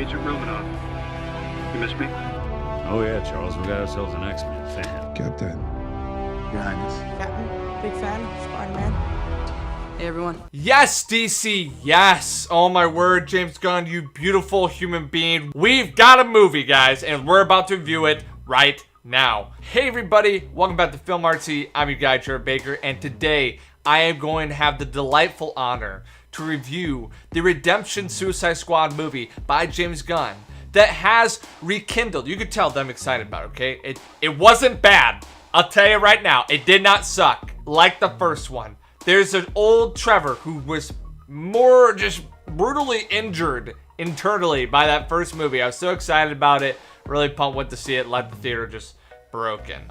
Agent Romanov. You miss me? Oh yeah, Charles, we got ourselves an X-Men fan. Captain. Your Highness. Captain, big fan, Spider-Man. Hey everyone. Yes, DC, yes. Oh my word, James Gunn, you beautiful human being. We've got a movie, guys, and we're about to view it right now. Hey everybody, welcome back to Film Artsy. I'm your guy, Jared Baker, and today I am going to have the delightful honor to review the Redemption Suicide Squad movie by James Gunn that has rekindled. You could tell that I'm excited about it, okay? It wasn't bad. I'll tell you right now, it did not suck like the first one. There's an old Trevor who was more just brutally injured internally by that first movie. I was so excited about it. Really pumped, went to see it, left the theater just broken.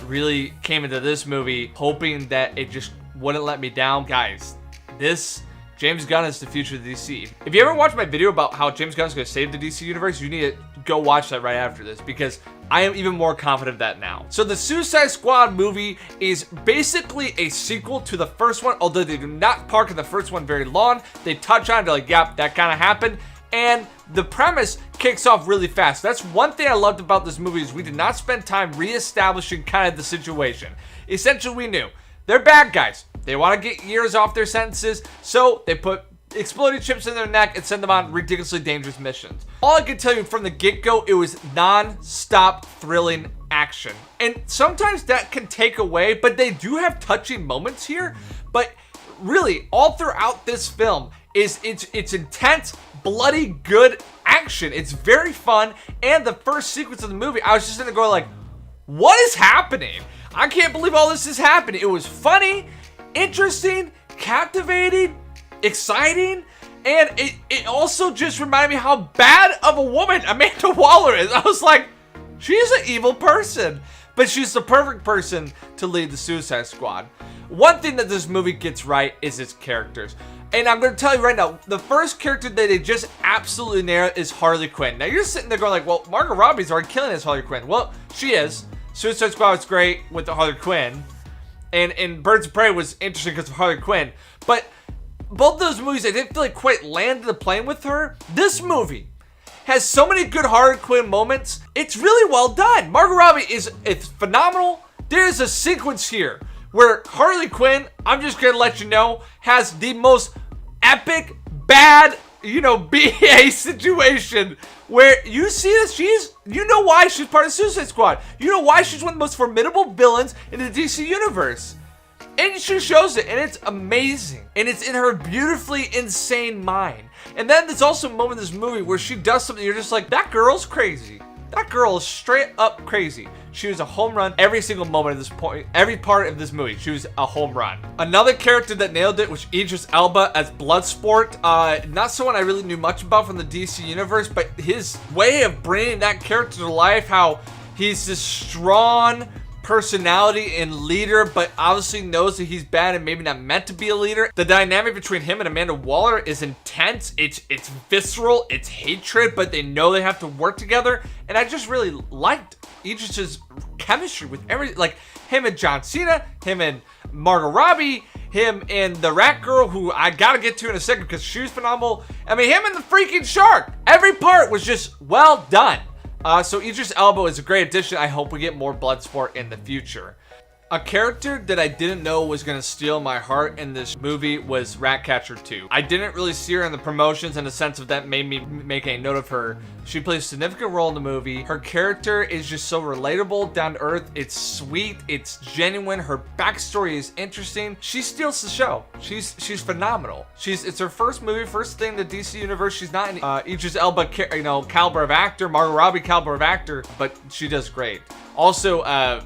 Really came into this movie hoping that it just wouldn't let me down. Guys, this James Gunn is the future of DC. If you ever watched my video about how James Gunn is going to save the DC universe, you need to go watch that right after this because I am even more confident of that now. So the Suicide Squad movie is basically a sequel to the first one, although they do not park in the first one very long. They touch on it, like, yep, that kind of happened. And the premise kicks off really fast. That's one thing I loved about this movie is we did not spend time reestablishing kind of the situation. Essentially, we knew they're bad guys. They want to get years off their sentences, so they put exploding chips in their neck and send them on ridiculously dangerous missions. All I can tell you from the get-go, it was non-stop thrilling action. And sometimes that can take away, but they do have touching moments here. But really, all throughout this film is it's intense, bloody good action. It's very fun, and the first sequence of the movie, I was just gonna go like, what is happening? I can't believe all this is happening. It was funny, interesting, captivating, exciting, and it also just reminded me how bad of a woman Amanda Waller is. I was like, she's an evil person, but she's the perfect person to lead the Suicide Squad. One thing that this movie gets right is its characters. And I'm going to tell you right now, the first character that they just absolutely nailed is Harley Quinn. Now you're sitting there going like, well, Margot Robbie's already killing as Harley Quinn. Well, she is. Suicide Squad was great with the Harley Quinn. And Birds of Prey was interesting because of Harley Quinn. But both those movies, I didn't feel like quite landed the plane with her. This movie has so many good Harley Quinn moments. It's really well done. Margot Robbie it's phenomenal. There's a sequence here where Harley Quinn, I'm just going to let you know, has the most epic, bad, BA situation where you see that you know why she's part of Suicide Squad. You know why she's one of the most formidable villains in the DC universe. And she shows it, and it's amazing. And it's in her beautifully insane mind. And then there's also a moment in this movie where she does something, you're just like, that girl's crazy. That girl is straight up crazy. She was a home run every single moment of this point. Every part of this movie, she was a home run. Another character that nailed it was Idris Elba as Bloodsport. Not someone I really knew much about from the DC universe, but his way of bringing that character to life, how he's this strong personality and leader, but obviously knows that he's bad and maybe not meant to be a leader. The dynamic between him and Amanda Waller is intense. It's visceral. It's hatred, but they know they have to work together. And I just really liked Idris's chemistry with like him and John Cena, him and Margot Robbie, him and the Rat Girl, who I gotta get to in a second because she was phenomenal. I mean, him and the freaking shark. Every part was just well done. So Idris Elba is a great addition. I hope we get more Bloodsport in the future. A character that I didn't know was going to steal my heart in this movie was Ratcatcher 2. I didn't really see her in the promotions in the sense of that made me make a note of her. She plays a significant role in the movie. Her character is just so relatable, down to earth. It's sweet. It's genuine. Her backstory is interesting. She steals the show. She's phenomenal. It's her first movie, first thing in the DC universe. She's not in Idris Elba, caliber of actor, Margot Robbie caliber of actor, but she does great. Also,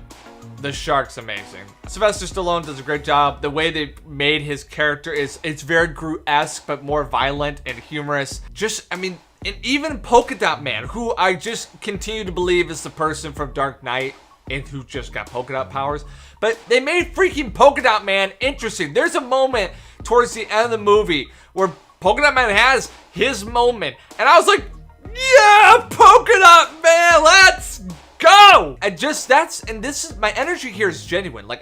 the shark's amazing. Sylvester Stallone does a great job. The way they made his character it's very Groot-esque, but more violent and humorous. And even Polka-Dot Man, who I just continue to believe is the person from Dark Knight and who just got polka-dot powers. But they made freaking Polka-Dot Man interesting. There's a moment towards the end of the movie where Polka-Dot Man has his moment. And I was like, yeah, Polka-Dot Man, let's go! And this is, my energy here is genuine. Like,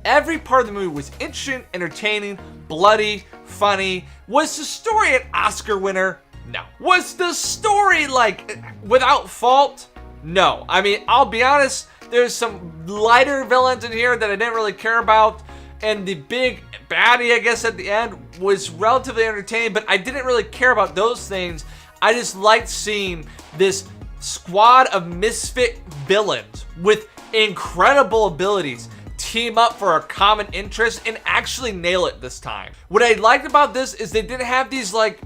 every part of the movie was interesting, entertaining, bloody, funny. Was the story an Oscar winner? No. Was the story, like, without fault? No. I mean, I'll be honest, there's some lighter villains in here that I didn't really care about, and the big baddie, I guess, at the end was relatively entertaining, but I didn't really care about those things. I just liked seeing this squad of misfit villains with incredible abilities team up for a common interest and actually nail it this time. What I liked about this is they didn't have these, like,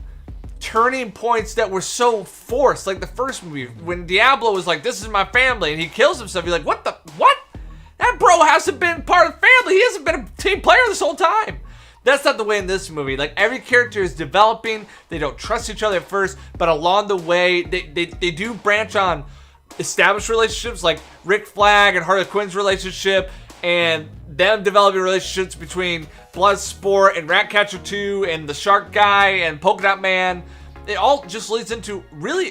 turning points that were so forced, like the first movie when Diablo was like, this is my family, and he kills himself. You're like, what? That bro hasn't been part of the family. He hasn't been a team player this whole time. That's not the way in this movie. Like, every character is developing. They don't trust each other at first, but along the way, they do branch on established relationships, like Rick Flag and Harley Quinn's relationship, and them developing relationships between Bloodsport and Ratcatcher 2 and the Shark Guy and Polka-Dot Man. It all just leads into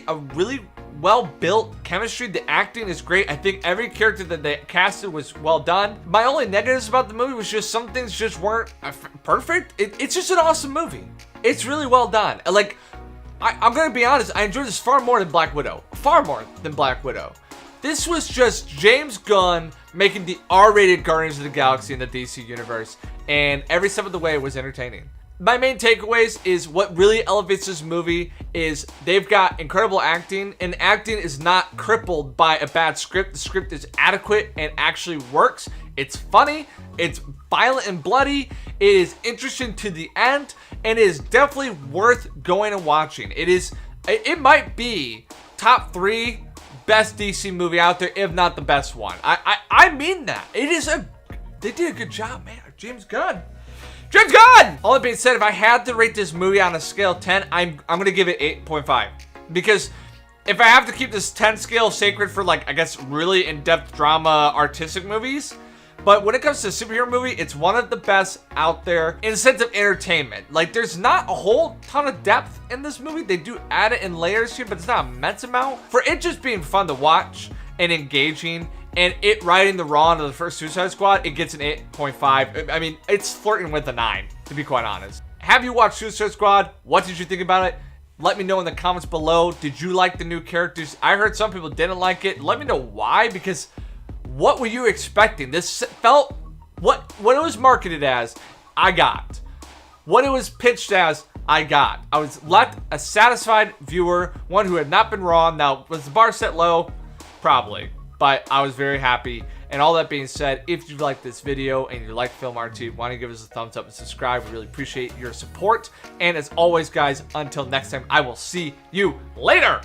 a really well-built chemistry. The acting is great. I think every character that they casted was well done. My only negatives about the movie was just some things just weren't perfect. It's just an awesome movie. It's really well done. Like, I'm gonna be honest, I enjoyed this far more than Black Widow. Far more than Black Widow. This was just James Gunn making the R-rated Guardians of the Galaxy in the DC universe, and every step of the way was entertaining. My main takeaways is what really elevates this movie is they've got incredible acting, and acting is not crippled by a bad script. The script is adequate and actually works. It's funny, it's violent and bloody, it is interesting to the end, and it is definitely worth going and watching. It might be top 3 best DC movie out there, if not the best one. I mean that. They did a good job, man. James Gunn. All that being said, if I had to rate this movie on a scale of 10, I'm gonna give it 8.5. Because if I have to keep this 10 scale sacred for, like, I guess really in-depth drama artistic movies, but when it comes to a superhero movie, it's one of the best out there in the sense of entertainment. Like, there's not a whole ton of depth in this movie. They do add it in layers here, but it's not an immense amount. For it just being fun to watch and engaging, and it righting the wrong of the first Suicide Squad, it gets an 8.5. I mean, it's flirting with a 9, to be quite honest. Have you watched Suicide Squad? What did you think about it? Let me know in the comments below. Did you like the new characters? I heard some people didn't like it. Let me know why, because what were you expecting? This felt, what it was marketed as, I got. What it was pitched as, I got. I was left a satisfied viewer, one who had not been wrong. Now, was the bar set low? Probably. But I was very happy. And all that being said, if you liked this video and you like Film RT, why don't you give us a thumbs up and subscribe? We really appreciate your support. And as always, guys, until next time, I will see you later.